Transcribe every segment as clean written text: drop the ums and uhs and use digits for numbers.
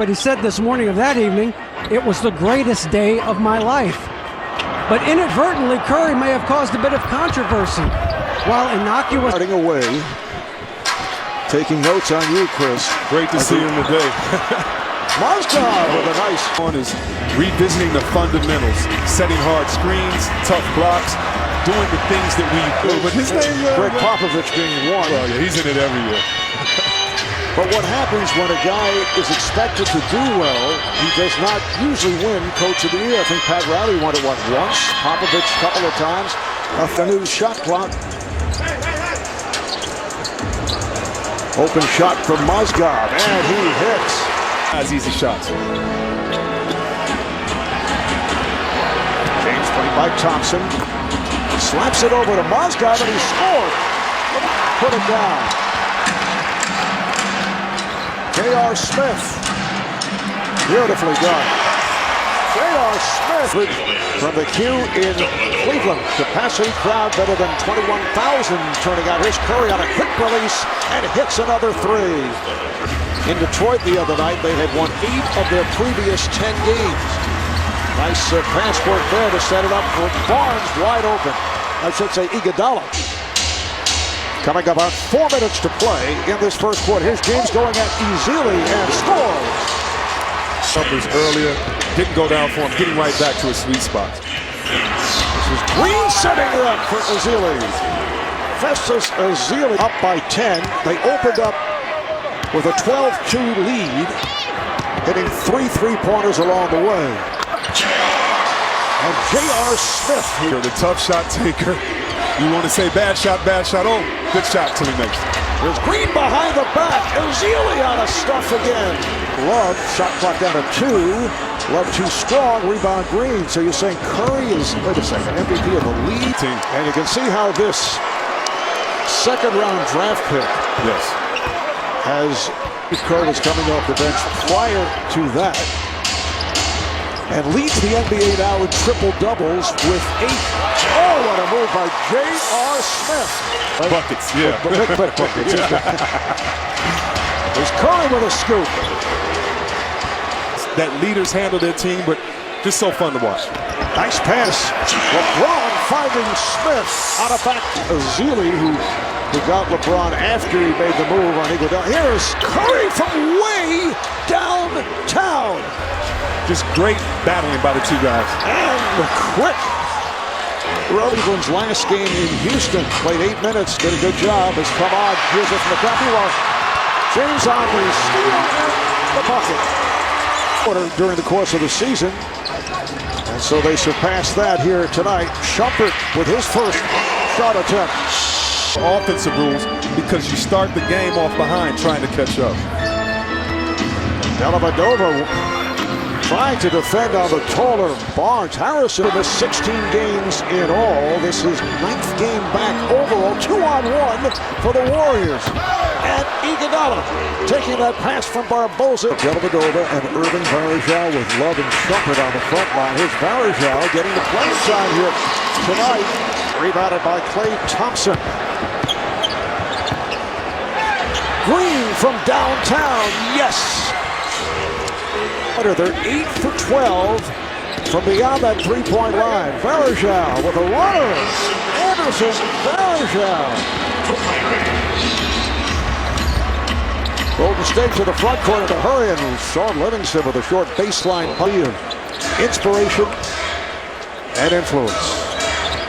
But he said this morning of that evening, it was the greatest day of my life. But inadvertently, Curry may have caused a bit of controversy. While innocuous... Starting away. Taking notes on you, Chris. Great to see him today. Mozgov with a nice one is revisiting the fundamentals, setting hard screens, tough blocks, doing the things that we do. But his name, Greg Popovich being one. Well, yeah, he's in it every year. But what happens when a guy is expected to do well, he does not usually win Coach of the Year. I think Pat Riley won it, once? Popovich a couple of times. Off the new shot clock. Open shot from Mozgov, and he hits. That's easy shots. James played by Thompson. Slaps it over to Mozgov, and he scored. Put it down. J.R. Smith. Beautifully done. J.R. Smith from the Q in Cleveland. Capacity crowd better than 21,000 turning out. Here's Curry on a quick release and hits another three. In Detroit the other night, they had won 8 of their previous 10 games. Nice pass work there to set it up for Barnes wide open. I should say Iguodala. Coming about 4 minutes to play in this first quarter. Here's James going at Ezeli and scores. Numbers earlier, didn't go down for him, getting right back to his sweet spot. This is Green setting it up for Ezeli. Festus Ezeli up by 10. They opened up with a 12-2 lead, hitting 3 3-pointers along the way. And J.R. Smith. You're the tough shot taker. You want to say bad shot, oh, good shot till he makes it. There's Green behind the back. Ezeli on a stuff again. Love, shot clock down to 2. Love too strong, rebound Green. So you're saying Curry is, wait a second, MVP of the league? And you can see how this second-round draft pick has Curry was coming off the bench prior to that. And leads the NBA now in triple-doubles with 8. Oh, what a move by J.R. Smith. Buckets, yeah. Buckets. There's Curry with a scoop. That leaders handle their team, but just so fun to watch. Nice pass. LeBron finding Smith out of back. Ezeli, who got LeBron after he made the move on Iguodala. Here's Curry from way downtown. Just great battling by the two guys. And the quick. Cleveland's last game in Houston. Played 8 minutes. Did a good job. Has come on. Here's it from the top. James on the steal and the bucket. During the course of the season. And so they surpassed that here tonight. Shumpert with his first shot attempt. Offensive rules because you start the game off behind trying to catch up. Dellavedova trying to defend on the taller Barnes. Harrison missed 16 games in all. This is 9th game back overall. 2-on-1 for the Warriors. And Iguodala taking that pass from Barbosa. Dellavedova and Irving Varejao with Love and Shumpert on the front line. Here's Varejao getting the playing time here tonight. Rebounded by Klay Thompson. Green from downtown. Yes. They're 8 for 12 from beyond that 3-point line. Varejao with a runner. Anderson, Varejao. Golden State to the front court in a hurry, and Sean Livingston with a short baseline play of inspiration and influence.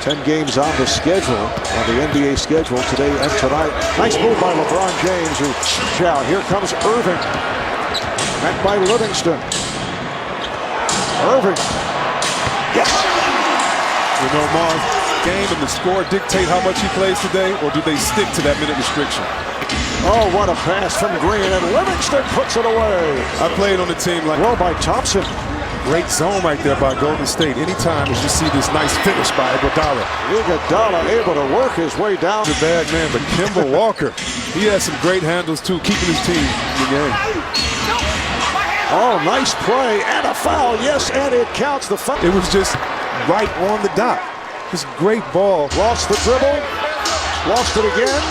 10 games on the schedule, on the NBA schedule today and tonight. Nice move by LeBron James, who shout. Here comes Irving. Met by Livingston. Irving. Yes. You know, Marv, game and the score dictate how much he plays today, or do they stick to that minute restriction? Oh, what a pass from Green, and Livingston puts it away. I played on the team like... Well, by Thompson. Great zone right there by Golden State. Anytime as you see this nice finish by Iguodala. Iguodala able to work his way down. The bad man, but Kemba Walker, he has some great handles too, keeping his team in the game. Oh, nice play and a foul. Yes, and it counts the foul. It was just right on the dot. This great ball. Lost the dribble. Lost it again.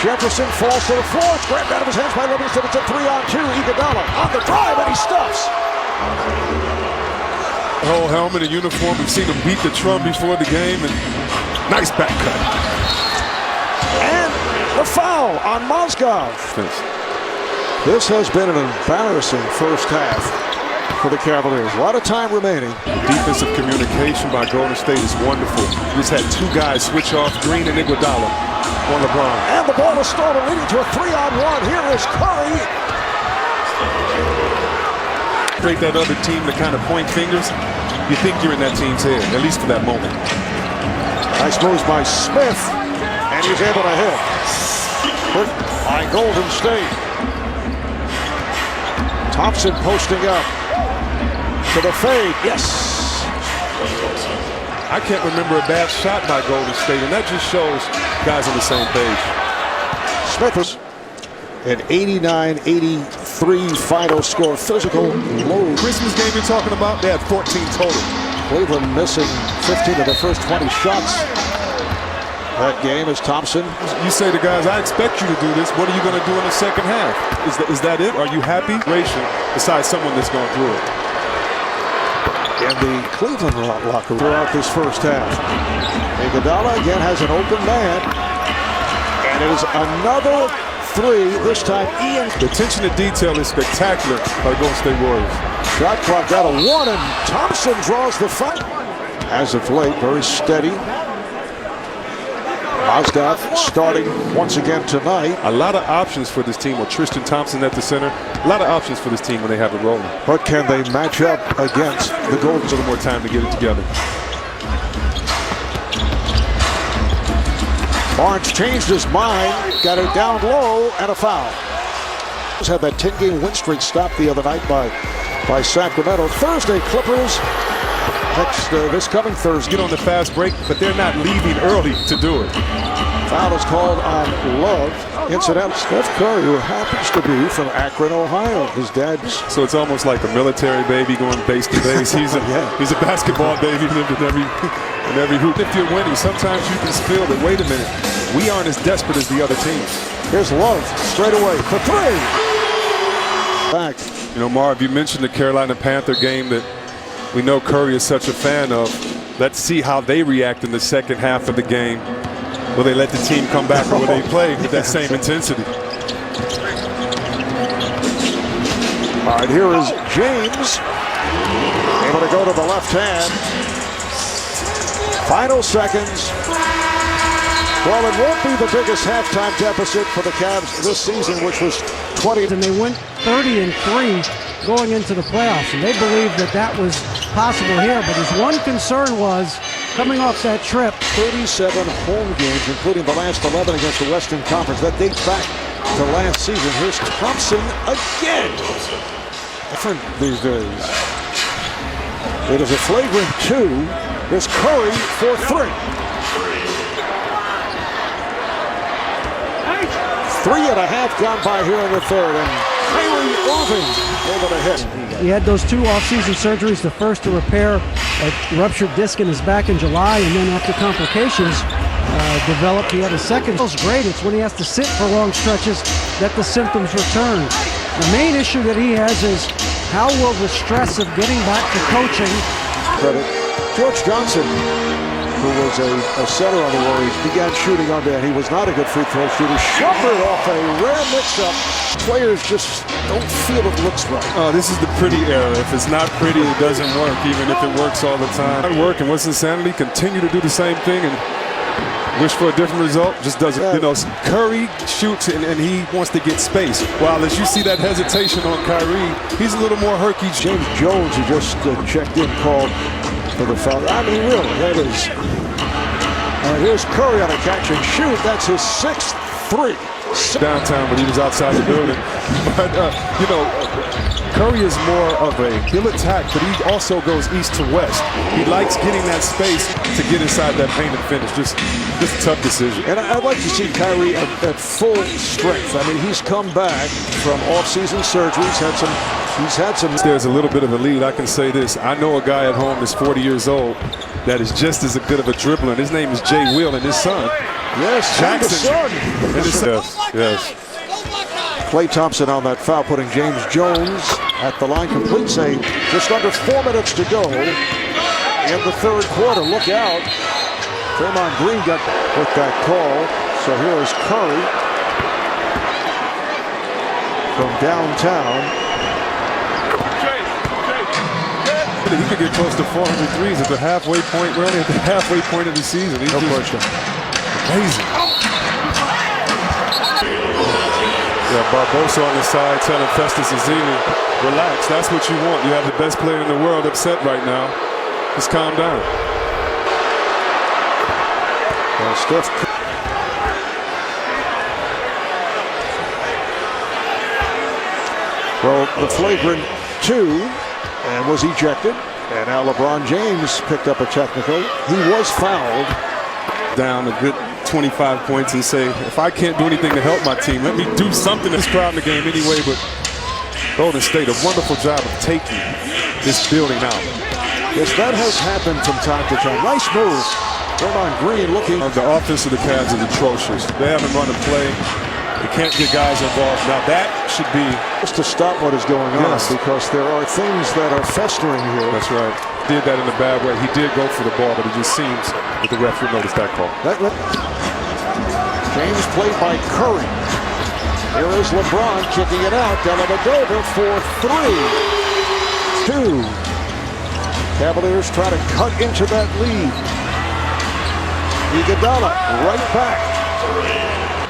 Jefferson falls to the floor. It's grabbed out of his hands by Livingston. It's a 3-on-2. Iguodala on the drive, and he stuffed. whole helmet and uniform. We've seen him beat the drum before the game, and nice back cut. And the foul on Mozgov. This has been an embarrassing first half for the Cavaliers. A lot of time remaining. Defensive communication by Golden State is wonderful. We just had two guys switch off, Green and Iguodala on LeBron. And the ball is stolen, leading to a 3-on-1. Here is Curry. Create that other team to kind of point fingers. You think you're in that team's head, at least for that moment. Nice moves by Smith, and he's able to hit. Put by Golden State. Thompson posting up to the fade. Yes. I can't remember a bad shot by Golden State, and that just shows guys on the same page. Smith was an 89-83 final score. Physical load. Christmas game you're talking about, they had 14 total. Cleveland missing 15 of the first 20 shots. That game is Thompson. You say to guys, I expect you to do this. What are you going to do in the second half? Is that it? Are you happy? Besides someone that's gone through it. In the Cleveland locker room throughout this first half. Iguodala again has an open man. And it is another three. This time Ian. The attention to detail is spectacular by the Golden State Warriors. Shot clock got a 1, and Thompson draws the fight. As of late, very steady. Mozgov starting once again tonight. A lot of options for this team with Tristan Thompson at the center. A lot of options for this team when they have it rolling. But can they match up against the Golden? A little more time to get it together. Barnes changed his mind, got it down low, and a foul. Had that 10-game win streak stopped the other night by Sacramento. Thursday, Clippers. This coming Thursday. Get on the fast break, but they're not leaving early to do it. Foul is called on Love. Incidentally, Steph Curry, who happens to be from Akron, Ohio. His dad's. So it's almost like a military baby going base to base. He's a he's a basketball baby in every hoop. If you're winning, sometimes you can feel that, wait a minute, we aren't as desperate as the other teams. Here's Love straight away for three. Back. You know, Marv, you mentioned the Carolina Panther game that we know Curry is such a fan of. Let's see how they react in the second half of the game. Will they let the team come back, or will they play with that same intensity? All right, here is James. Able to go to the left hand. Final seconds. Well, it won't be the biggest halftime deficit for the Cavs this season, which was 20. And they went 30-3 going into the playoffs, and they believed that was possible here. But his one concern was coming off that trip. 37 home games, including the last 11 against the Western Conference. That dates back to last season. Here's Thompson again. Different these days. It is a flagrant 2. Here's Curry for 3. 3.5 gone by here in the third, and Kyrie Irving able to hit. He had those 2 off-season surgeries, the first to repair a ruptured disc in his back in July, and then after complications developed, he had a second. It's great. It's when he has to sit for long stretches that the symptoms return. The main issue that he has is how will the stress of getting back to coaching. Credit. George Johnson, who was a setter on the Warriors, began shooting on that. He was not a good free throw shooter. Shumpert off a rare mix-up. Players just don't feel it looks right. Oh, this is the pretty era. If it's not pretty, it doesn't work, even if it works all the time. Not working. What's insanity? Continue to do the same thing and wish for a different result. Just doesn't. You know, Curry shoots and he wants to get space. While as you see that hesitation on Kyrie, he's a little more herky. James Jones, who just checked in, called for the foul. I mean, really, that is. Here's Curry on a catch and shoot. That's his 6th 3. Downtown, but he was outside the building. But, you know, Curry is more of he'll attack, but he also goes east to west. He likes getting that space to get inside that paint and finish. Just a tough decision. And I'd like to see Kyrie at full strength. I mean, he's come back from off-season surgeries. He's had some. There's a little bit of a lead. I can say this. I know a guy at home that's 40 years old that is just as good of a dribbler. His name is Jay Will, and his son. Yes, Jackson. Yes. Klay Thompson on that foul, putting James Jones at the line, completes just under 4 minutes to go in the third quarter. Look out. Draymond Green got with that call. So here is Curry from downtown. He could get close to 400 threes at the halfway point. We're only at the halfway point of the season. He's No question. Amazing. Yeah, Barbosa on the side telling Festus Ezeli, relax, that's what you want. You have the best player in the world upset right now. Just calm down. Well, Steph. Well, the flagrant 2 and was ejected. And now LeBron James picked up a technical. He was fouled. Down a good 25 points and say, if I can't do anything to help my team, let me do something that's crowd in the game anyway. But Golden State, a wonderful job of taking this building out. Yes, that has happened from time to time. Nice move. Draymond Green looking. The offense of the Cavs is atrocious. They haven't run a play. They can't get guys involved. Now that should be just to stop what is going on, because there are things that are festering here. That's right. Did that in a bad way. He did go for the ball, but it just seems that the ref would notice that call. James played by Curry. Here is LeBron kicking it out. Dellavedova for 3. 2. Cavaliers try to cut into that lead. Iguodala right back.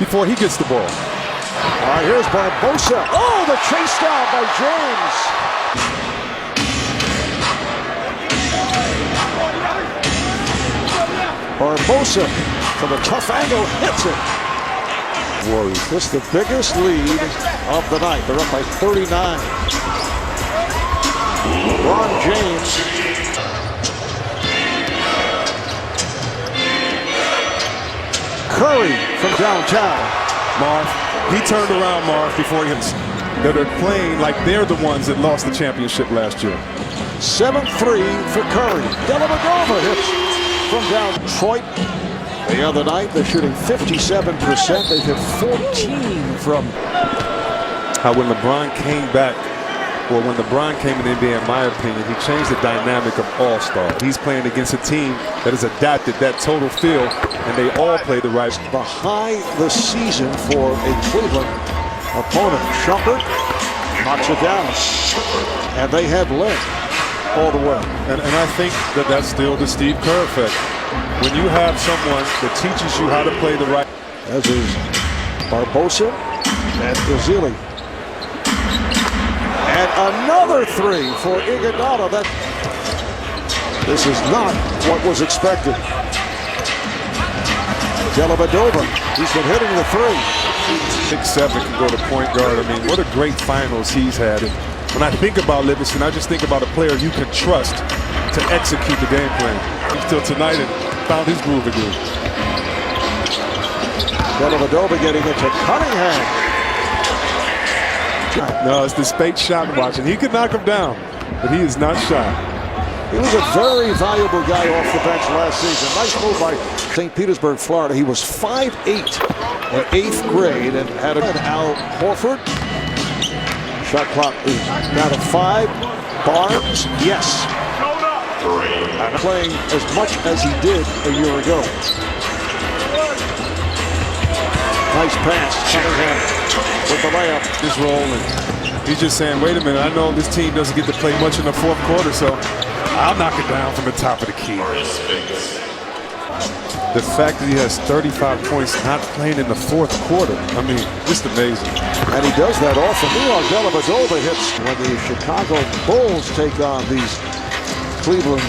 Before he gets the ball. All right, here's Barbosa. Oh, the chase down by James. Barbosa from a tough angle hits it. Warriors. This is the biggest lead of the night. They're up by 39. LeBron James. Curry from downtown. Marv, he turned around, Marv, before he hits. They're playing like they're the ones that lost the championship last year. 7-3 for Curry. Dellavedova hits from down. Detroit the other night, they're shooting 57%. They've hit 14 from. When LeBron came back, well, when LeBron came in the NBA, in my opinion, he changed the dynamic of All-Star. He's playing against a team that has adapted that total field, and they all play the right. Behind the season for a Cleveland opponent. Shumpert knocks it down, and they have led all the way. And I think that that's still the Steve Kerr effect. When you have someone that teaches you how to play the right. As is Barbosa and Ezeli. And another 3 for Iguodala. This is not what was expected. Dellavedova, he's been hitting the 3. 6'7" can go to point guard. I mean, what a great finals he's had. And when I think about Livingston, I just think about a player you can trust to execute the game plan. Until tonight and found his groove again. Dellavedova getting it to Cunningham. No, it's the Spate shot watching. He could knock him down, but he is not shy. He was a very valuable guy off the bench last season. Nice move by St. Petersburg, Florida. He was 5'8" in 8th grade and had Al Horford. Shot clock is down to 5. Barnes, yes. And playing as much as he did a year ago. Nice pass, Cunningham with the layup. He's rolling. He's just saying, wait a minute, I know this team doesn't get to play much in the fourth quarter, so I'll knock it down from the top of the key. The fact that he has 35 points not playing in the fourth quarter, I mean, just amazing. And he does that often. Meanwhile, Dellavedova hits when the Chicago Bulls take on these Cleveland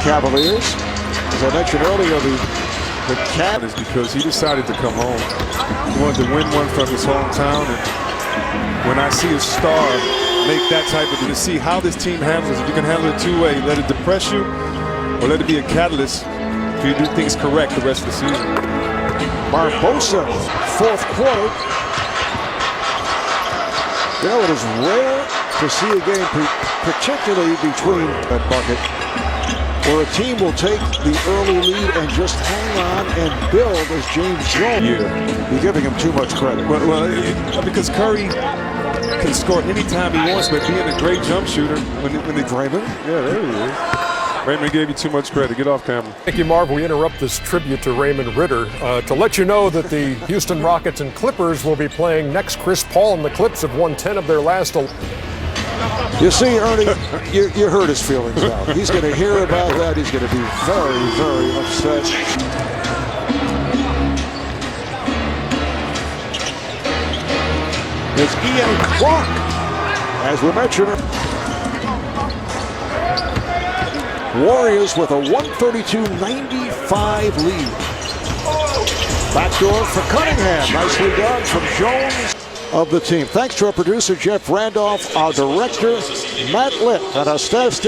Cavaliers. As I mentioned earlier, the Cavs is because he decided to come home. He wanted to win one from his hometown. And when I see a star make that type of, to see how this team handles it, you can handle it 2 ways. Let it depress you or let it be a catalyst for you to do things correct the rest of the season. Barbosa, fourth quarter. You know, it is rare to see a game, particularly between that bucket, where a team will take the early lead and just hang on and build as James Jones. Yeah. You're giving him too much credit. Well, because Curry can score anytime he wants, but being a great jump shooter when Raymond. Yeah, there he is. Raymond gave you too much credit. Get off camera. Thank you, Marv. We interrupt this tribute to Raymond Ritter to let you know that the Houston Rockets and Clippers will be playing next. Chris Paul and the Clips have won 10 of their last. You see, Ernie, you hurt his feelings now. He's going to hear about that. He's going to be very, very upset. It's Ian Clark, as we mentioned. Warriors with a 132-95 lead. Backdoor for Cunningham. Nicely done from Jones of the team. Thanks to our producer, Jeff Randolph, our director, Matt Litt, and our staff.